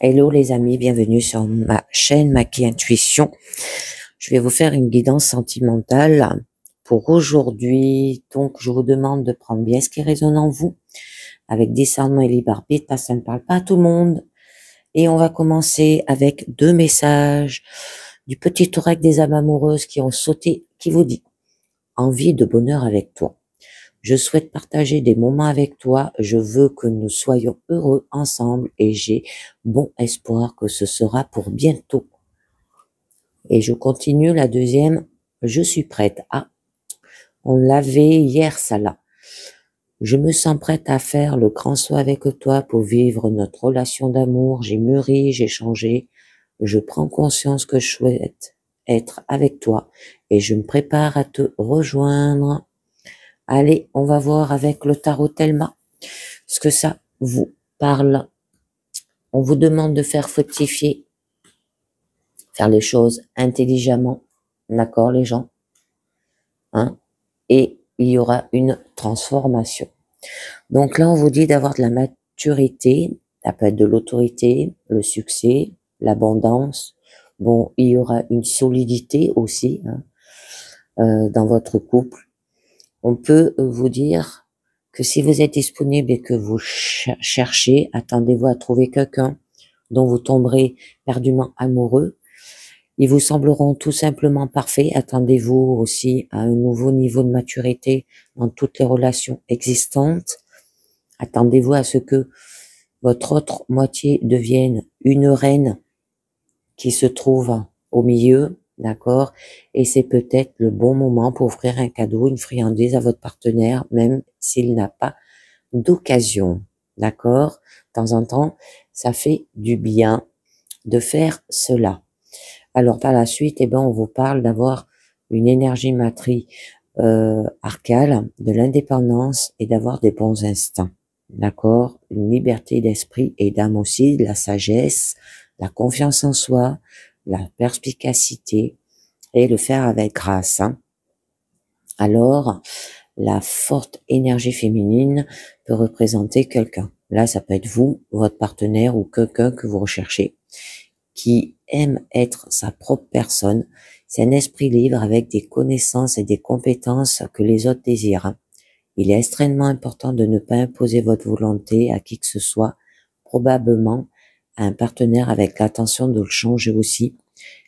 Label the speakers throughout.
Speaker 1: Hello les amis, bienvenue sur ma chaîne Maki Intuition. Je vais vous faire une guidance sentimentale pour aujourd'hui. Donc je vous demande de prendre bien ce qui résonne en vous avec discernement et libre arbitre parce que ça ne parle pas à tout le monde. Et on va commencer avec deux messages du petit oracle des âmes amoureuses qui ont sauté, qui vous dit: envie de bonheur avec toi. Je souhaite partager des moments avec toi. Je veux que nous soyons heureux ensemble et j'ai bon espoir que ce sera pour bientôt. Et je continue la deuxième. Je suis prête. Ah, on l'avait hier, ça là. Je me sens prête à faire le grand saut avec toi pour vivre notre relation d'amour. J'ai mûri, j'ai changé. Je prends conscience que je souhaite être avec toi et je me prépare à te rejoindre. Allez, on va voir avec le tarot Telma ce que ça vous parle. On vous demande de faire fructifier, faire les choses intelligemment, d'accord les gens, hein, et il y aura une transformation. Donc là, on vous dit d'avoir de la maturité, ça peut être de l'autorité, le succès, l'abondance. Bon, il y aura une solidité aussi dans votre couple. On peut vous dire que si vous êtes disponible et que vous cherchez, attendez-vous à trouver quelqu'un dont vous tomberez perdument amoureux. Ils vous sembleront tout simplement parfaits. Attendez-vous aussi à un nouveau niveau de maturité dans toutes les relations existantes. Attendez-vous à ce que votre autre moitié devienne une reine qui se trouve au milieu, d'accord? Et c'est peut-être le bon moment pour offrir un cadeau, une friandise à votre partenaire, même s'il n'a pas d'occasion, d'accord? De temps en temps, ça fait du bien de faire cela. Alors par la suite, eh ben, on vous parle d'avoir une énergie arcale, de l'indépendance et d'avoir des bons instincts, d'accord? Une liberté d'esprit et d'âme aussi, de la sagesse, la confiance en soi, la perspicacité et le faire avec grâce. Alors, la forte énergie féminine peut représenter quelqu'un. Là, ça peut être vous, votre partenaire ou quelqu'un que vous recherchez, qui aime être sa propre personne. C'est un esprit libre avec des connaissances et des compétences que les autres désirent. Il est extrêmement important de ne pas imposer votre volonté à qui que ce soit, probablement à un partenaire avec l'intention de le changer aussi.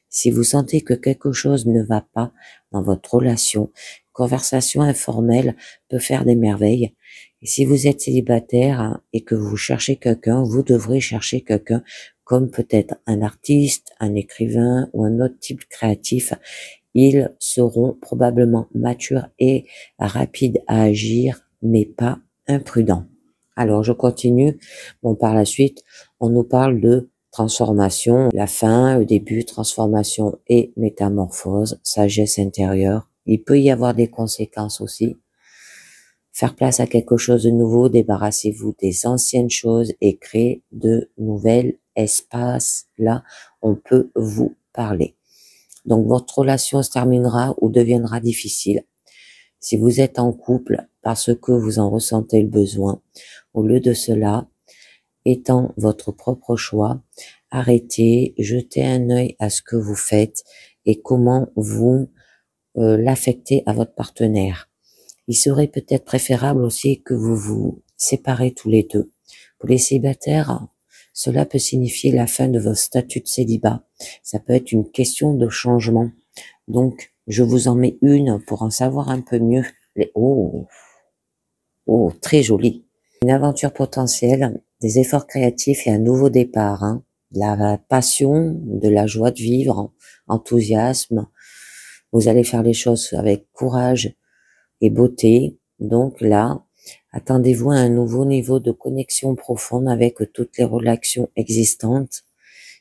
Speaker 1: Si vous sentez que quelque chose ne va pas dans votre relation, conversation informelle peut faire des merveilles. Et si vous êtes célibataire et que vous cherchez quelqu'un, vous devrez chercher quelqu'un comme peut-être un artiste, un écrivain ou un autre type créatif. Ils seront probablement matures et rapides à agir, mais pas imprudents. Alors, je continue. Bon, par la suite, on nous parle de transformation, la fin, le début, transformation et métamorphose, sagesse intérieure. Il peut y avoir des conséquences aussi. Faire place à quelque chose de nouveau, débarrassez-vous des anciennes choses et créez de nouvelles espaces. Là, on peut vous parler. Donc, votre relation se terminera ou deviendra difficile. Si vous êtes en couple parce que vous en ressentez le besoin, au lieu de cela, étant votre propre choix, arrêtez, jetez un œil à ce que vous faites et comment vous l'affectez à votre partenaire. Il serait peut-être préférable aussi que vous vous séparez tous les deux. Pour les célibataires, cela peut signifier la fin de votre statut de célibat. Ça peut être une question de changement. Donc, je vous en mets une pour en savoir un peu mieux. Oh, très joli. Une aventure potentielle, des efforts créatifs et un nouveau départ. Hein. La passion, de la joie de vivre, enthousiasme. Vous allez faire les choses avec courage et beauté. Donc là, attendez-vous à un nouveau niveau de connexion profonde avec toutes les relations existantes.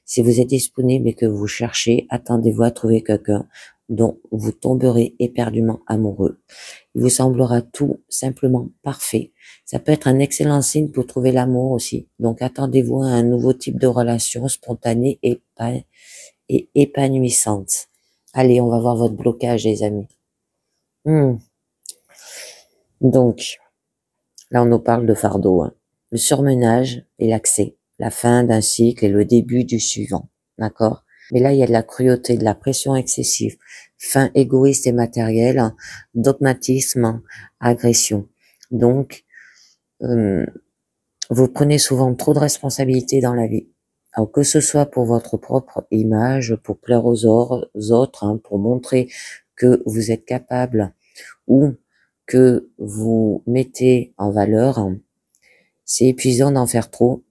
Speaker 1: Si vous êtes disponible et que vous cherchez, attendez-vous à trouver quelqu'un dont vous tomberez éperdument amoureux. Il vous semblera tout simplement parfait. Ça peut être un excellent signe pour trouver l'amour aussi. Donc attendez-vous à un nouveau type de relation spontanée et épanouissante. Allez, on va voir votre blocage, les amis. Donc, là, on nous parle de fardeau. Hein. Le surmenage et l'accès. la fin d'un cycle et le début du suivant, d'accord? Mais là, il y a de la cruauté, de la pression excessive, fin égoïste et matérielle, dogmatisme, agression. Donc, vous prenez souvent trop de responsabilités dans la vie. Alors, que ce soit pour votre propre image, pour plaire aux autres, hein, pour montrer que vous êtes capable ou que vous mettez en valeur, hein, c'est épuisant d'en faire trop,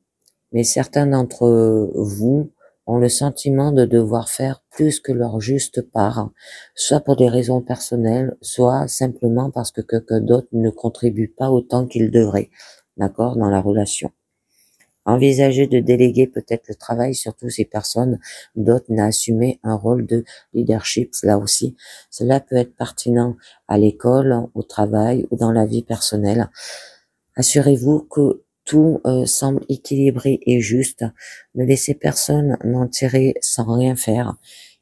Speaker 1: mais certains d'entre vous ont le sentiment de devoir faire plus que leur juste part, soit pour des raisons personnelles, soit simplement parce que quelqu'un d'autre ne contribue pas autant qu'il devrait, d'accord, dans la relation. Envisagez de déléguer peut-être le travail sur toutes ces personnes, d'autres n'assumer un rôle de leadership, là aussi. Cela peut être pertinent à l'école, au travail ou dans la vie personnelle. Assurez-vous que tout semble équilibré et juste. Ne laissez personne n'en tirer sans rien faire.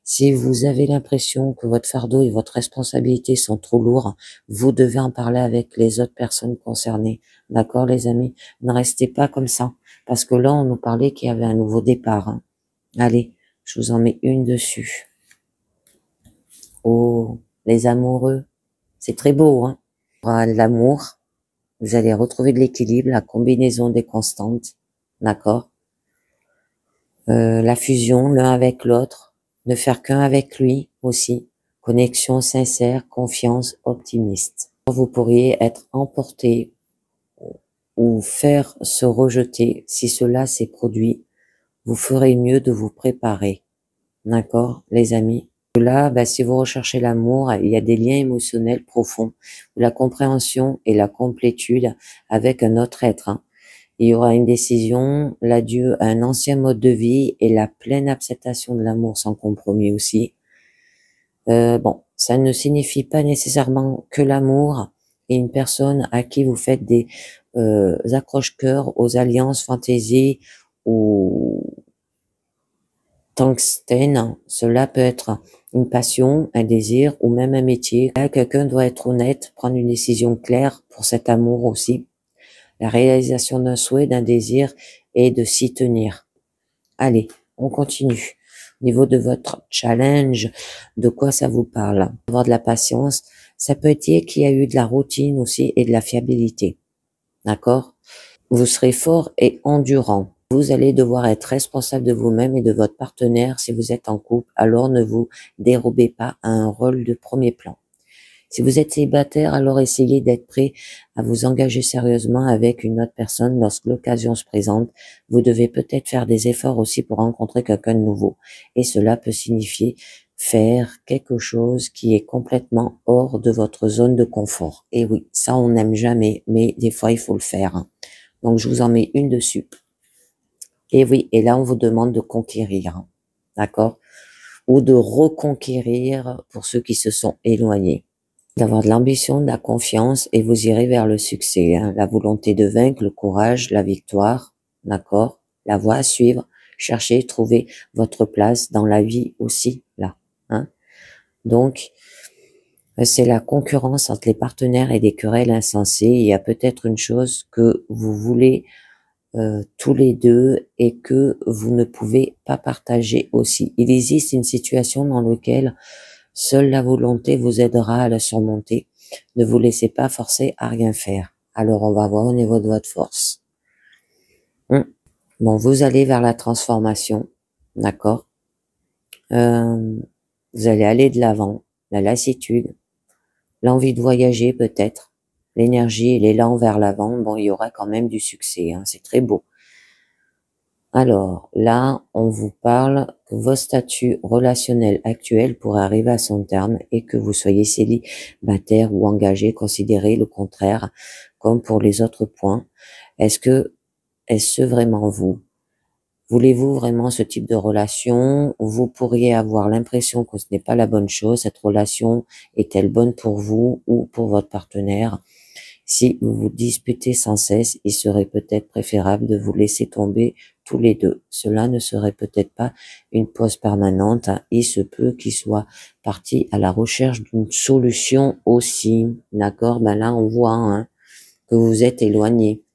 Speaker 1: Si vous avez l'impression que votre fardeau et votre responsabilité sont trop lourds, vous devez en parler avec les autres personnes concernées. D'accord, les amis? Ne restez pas comme ça. Parce que là, on nous parlait qu'il y avait un nouveau départ, hein. Allez, je vous en mets une dessus. Oh, les amoureux. C'est très beau, hein? L'amour. Vous allez retrouver de l'équilibre, la combinaison des constantes, d'accord? La fusion l'un avec l'autre, ne faire qu'un avec lui aussi, connexion sincère, confiance optimiste. Vous pourriez être emporté ou faire se rejeter. Si cela s'est produit, vous ferez mieux de vous préparer, d'accord, les amis? Là, si vous recherchez l'amour, il y a des liens émotionnels profonds, la compréhension et la complétude avec un autre être, hein. Il y aura une décision, l'adieu à un ancien mode de vie et la pleine acceptation de l'amour sans compromis aussi. Bon, ça ne signifie pas nécessairement que l'amour est une personne à qui vous faites des accroche-cœurs aux alliances fantaisie ou tungstène. Cela peut être une passion, un désir ou même un métier. Là, quelqu'un doit être honnête, prendre une décision claire pour cet amour aussi. La réalisation d'un souhait, d'un désir et de s'y tenir. Allez, on continue. Au niveau de votre challenge, de quoi ça vous parle? Avoir de la patience, ça peut être qu'il y a eu de la routine aussi et de la fiabilité. D'accord? Vous serez fort et endurant. Vous allez devoir être responsable de vous-même et de votre partenaire si vous êtes en couple, alors ne vous dérobez pas à un rôle de premier plan. Si vous êtes célibataire, alors essayez d'être prêt à vous engager sérieusement avec une autre personne lorsque l'occasion se présente. Vous devez peut-être faire des efforts aussi pour rencontrer quelqu'un de nouveau. Et cela peut signifier faire quelque chose qui est complètement hors de votre zone de confort. Et oui, ça on n'aime jamais, mais des fois il faut le faire, hein. Donc je vous en mets une dessus. Et oui, et là on vous demande de conquérir, hein. D'accord? Ou de reconquérir pour ceux qui se sont éloignés. D'avoir de l'ambition, de la confiance et vous irez vers le succès, hein. La volonté de vaincre, le courage, la victoire, d'accord? La voie à suivre, cherchez, trouvez votre place dans la vie aussi, là, hein. Donc, c'est la concurrence entre les partenaires et des querelles insensées. Il y a peut-être une chose que vous voulez tous les deux et que vous ne pouvez pas partager aussi. Il existe une situation dans laquelle seule la volonté vous aidera à la surmonter. Ne vous laissez pas forcer à rien faire. Alors, on va voir au niveau de votre force. Bon, vous allez vers la transformation, d'accord? Vous allez aller de l'avant, la lassitude, l'envie de voyager peut-être, l'énergie et l'élan vers l'avant. Bon, il y aura quand même du succès, hein, c'est très beau. Alors, là, on vous parle que vos statuts relationnels actuels pourraient arriver à son terme et que vous soyez célibataire ou engagé, considérez le contraire, comme pour les autres points. Est-ce vraiment vous? Voulez-vous vraiment ce type de relation? Vous pourriez avoir l'impression que ce n'est pas la bonne chose. Cette relation est-elle bonne pour vous ou pour votre partenaire? Si vous vous disputez sans cesse, il serait peut-être préférable de vous laisser tomber tous les deux. Cela ne serait peut-être pas une pause permanente, hein. Il se peut qu'il soit parti à la recherche d'une solution aussi. D'accord? Là, on voit, hein, que vous êtes éloigné.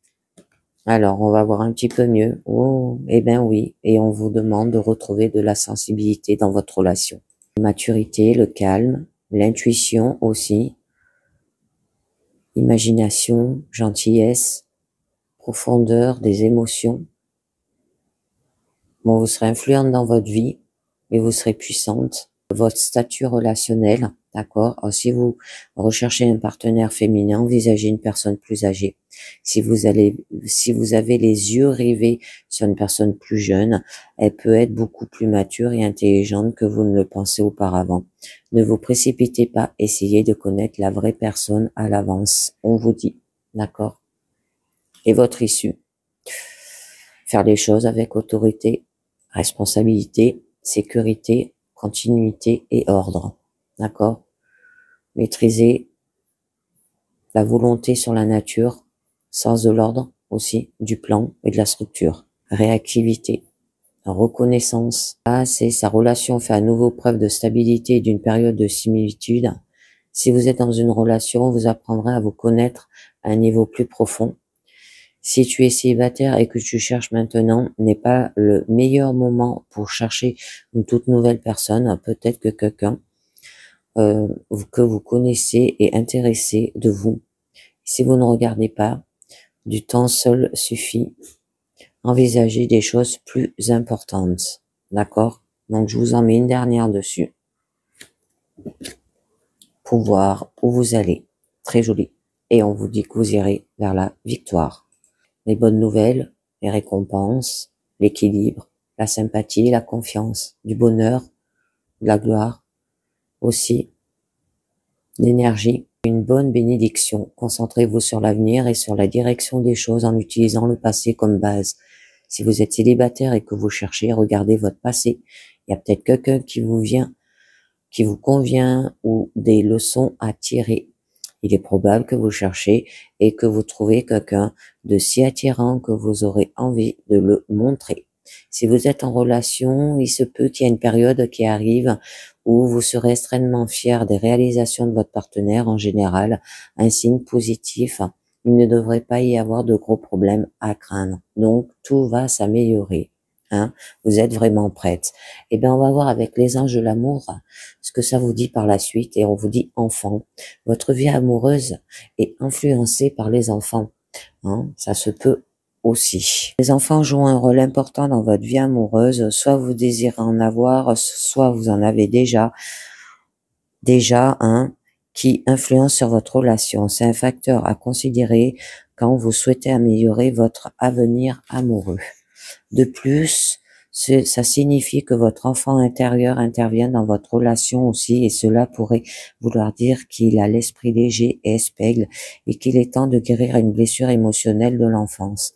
Speaker 1: Alors, on va voir un petit peu mieux. Oh, eh ben oui. Et on vous demande de retrouver de la sensibilité dans votre relation. La maturité, le calme, l'intuition aussi, imagination, gentillesse, profondeur des émotions. Bon, vous serez influente dans votre vie, mais vous serez puissante. Votre statut relationnel, d'accord? Alors, si vous recherchez un partenaire féminin, envisagez une personne plus âgée. Si vous avez les yeux rivés sur une personne plus jeune, elle peut être beaucoup plus mature et intelligente que vous ne le pensez auparavant. Ne vous précipitez pas, essayez de connaître la vraie personne à l'avance. On vous dit, d'accord? Et votre issue. Faire les choses avec autorité, responsabilité, sécurité, continuité et ordre. D'accord? Maîtriser la volonté sur la nature, sens de l'ordre aussi, du plan et de la structure. Réactivité, reconnaissance. Ah, c'est sa relation fait à nouveau preuve de stabilité et d'une période de similitude. Si vous êtes dans une relation, vous apprendrez à vous connaître à un niveau plus profond. Si tu es célibataire et que tu cherches maintenant, n'est pas le meilleur moment pour chercher une toute nouvelle personne. Peut-être que quelqu'un que vous connaissez est intéressé de vous. Si vous ne regardez pas, du temps seul suffit. Envisagez des choses plus importantes. D'accord? Donc, je vous en mets une dernière dessus pour voir où vous allez. Très joli. Et on vous dit que vous irez vers la victoire. Les bonnes nouvelles, les récompenses, l'équilibre, la sympathie, la confiance, du bonheur, de la gloire, aussi l'énergie, une bonne bénédiction. Concentrez-vous sur l'avenir et sur la direction des choses en utilisant le passé comme base. Si vous êtes célibataire et que vous cherchez, regardez votre passé. Il y a peut-être quelqu'un qui vous convient ou des leçons à tirer. Il est probable que vous cherchez et que vous trouvez quelqu'un de si attirant que vous aurez envie de le montrer. Si vous êtes en relation, il se peut qu'il y ait une période qui arrive où vous serez extrêmement fier des réalisations de votre partenaire en général, un signe positif. Il ne devrait pas y avoir de gros problèmes à craindre. Donc, tout va s'améliorer. Hein, vous êtes vraiment prête. Eh bien, on va voir avec les anges de l'amour ce que ça vous dit par la suite. Et on vous dit enfant. Votre vie amoureuse est influencée par les enfants. Hein, ça se peut aussi. Les enfants jouent un rôle important dans votre vie amoureuse. Soit vous désirez en avoir, soit vous en avez déjà, hein, qui influence sur votre relation. C'est un facteur à considérer quand vous souhaitez améliorer votre avenir amoureux. De plus, ça signifie que votre enfant intérieur intervient dans votre relation aussi, et cela pourrait vouloir dire qu'il a l'esprit léger et espègle et qu'il est temps de guérir une blessure émotionnelle de l'enfance.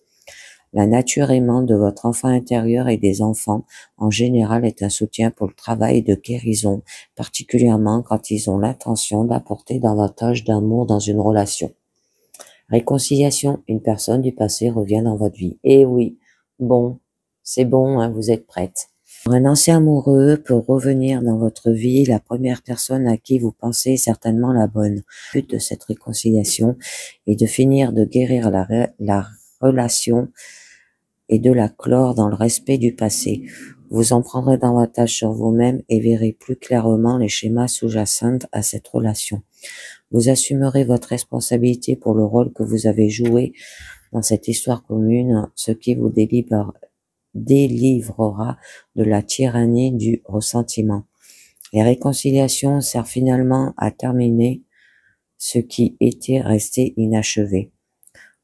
Speaker 1: La nature aimante de votre enfant intérieur et des enfants en général est un soutien pour le travail de guérison, particulièrement quand ils ont l'intention d'apporter davantage d'amour dans une relation. Réconciliation, une personne du passé revient dans votre vie. Et oui, bon, c'est bon, hein, vous êtes prête. Un ancien amoureux peut revenir dans votre vie. La première personne à qui vous pensez est certainement la bonne. Le but de cette réconciliation est de finir de guérir la relation et de la clore dans le respect du passé. Vous en prendrez davantage sur vous-même et verrez plus clairement les schémas sous-jacents à cette relation. Vous assumerez votre responsabilité pour le rôle que vous avez joué dans cette histoire commune, ce qui vous délivrera de la tyrannie du ressentiment. Les réconciliations servent finalement à terminer ce qui était resté inachevé.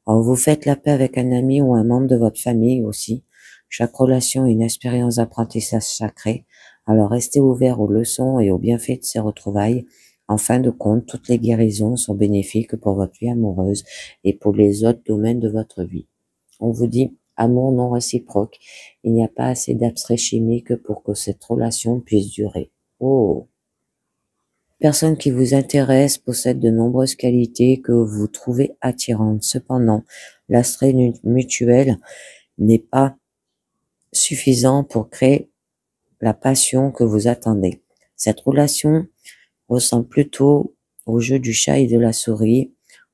Speaker 1: Alors, vous faites la paix avec un ami ou un membre de votre famille aussi. Chaque relation est une expérience d'apprentissage sacré. Alors, restez ouvert aux leçons et aux bienfaits de ces retrouvailles. En fin de compte, toutes les guérisons sont bénéfiques pour votre vie amoureuse et pour les autres domaines de votre vie. On vous dit amour non réciproque. Il n'y a pas assez d'abstrait chimique pour que cette relation puisse durer. Oh! Personne qui vous intéresse possède de nombreuses qualités que vous trouvez attirantes. Cependant, l'attrait mutuel n'est pas suffisant pour créer la passion que vous attendez. Cette relation ressemble plutôt au jeu du chat et de la souris,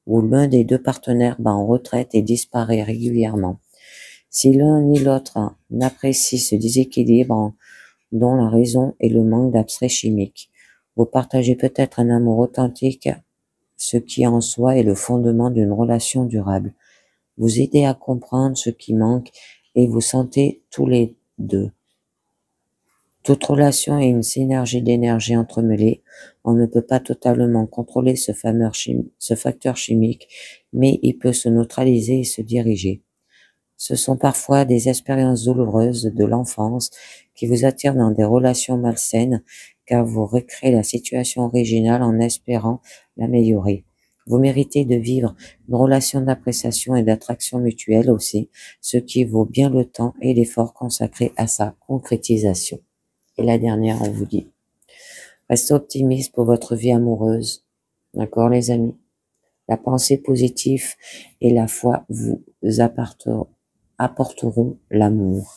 Speaker 1: où l'un des deux partenaires bat en retraite et disparaît régulièrement. Si l'un ni l'autre n'apprécie ce déséquilibre dont la raison est le manque d'abstrait chimique, vous partagez peut-être un amour authentique, ce qui en soi est le fondement d'une relation durable. Vous aidez à comprendre ce qui manque et vous sentez tous les deux. Toute relation est une synergie d'énergie entremêlée. On ne peut pas totalement contrôler ce facteur chimique, mais il peut se neutraliser et se diriger. Ce sont parfois des expériences douloureuses de l'enfance qui vous attirent dans des relations malsaines, car vous recréez la situation originale en espérant l'améliorer. Vous méritez de vivre une relation d'appréciation et d'attraction mutuelle aussi, ce qui vaut bien le temps et l'effort consacré à sa concrétisation. Et la dernière, on vous dit, restez optimiste pour votre vie amoureuse. D'accord, les amis? La pensée positive et la foi vous apporteront l'amour.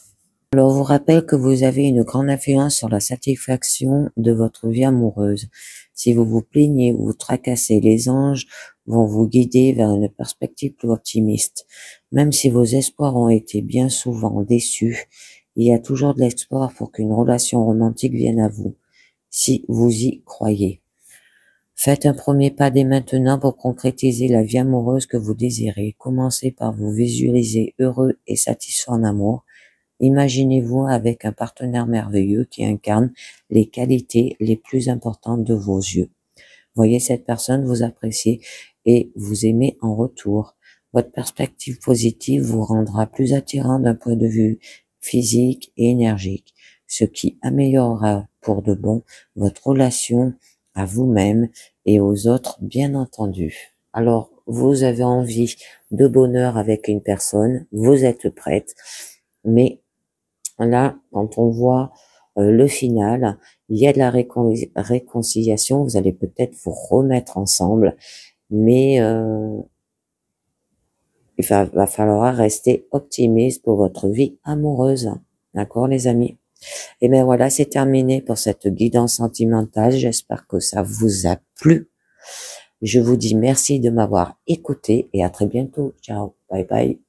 Speaker 1: Alors, je vous rappelle que vous avez une grande influence sur la satisfaction de votre vie amoureuse. Si vous vous plaignez ou vous tracassez, les anges vont vous guider vers une perspective plus optimiste. Même si vos espoirs ont été bien souvent déçus, il y a toujours de l'espoir pour qu'une relation romantique vienne à vous, si vous y croyez. Faites un premier pas dès maintenant pour concrétiser la vie amoureuse que vous désirez. Commencez par vous visualiser heureux et satisfait en amour. Imaginez-vous avec un partenaire merveilleux qui incarne les qualités les plus importantes de vos yeux. Voyez cette personne vous apprécier et vous aimer en retour. Votre perspective positive vous rendra plus attirant d'un point de vue physique et énergique, ce qui améliorera pour de bon votre relation à vous-même et aux autres, bien entendu. Alors, vous avez envie de bonheur avec une personne, vous êtes prête, mais là, quand on voit le final, il y a de la réconciliation, vous allez peut-être vous remettre ensemble, mais il va falloir rester optimiste pour votre vie amoureuse. D'accord, les amis? Et bien voilà, c'est terminé pour cette guidance sentimentale. J'espère que ça vous a plu. Je vous dis merci de m'avoir écouté et à très bientôt. Ciao, bye bye.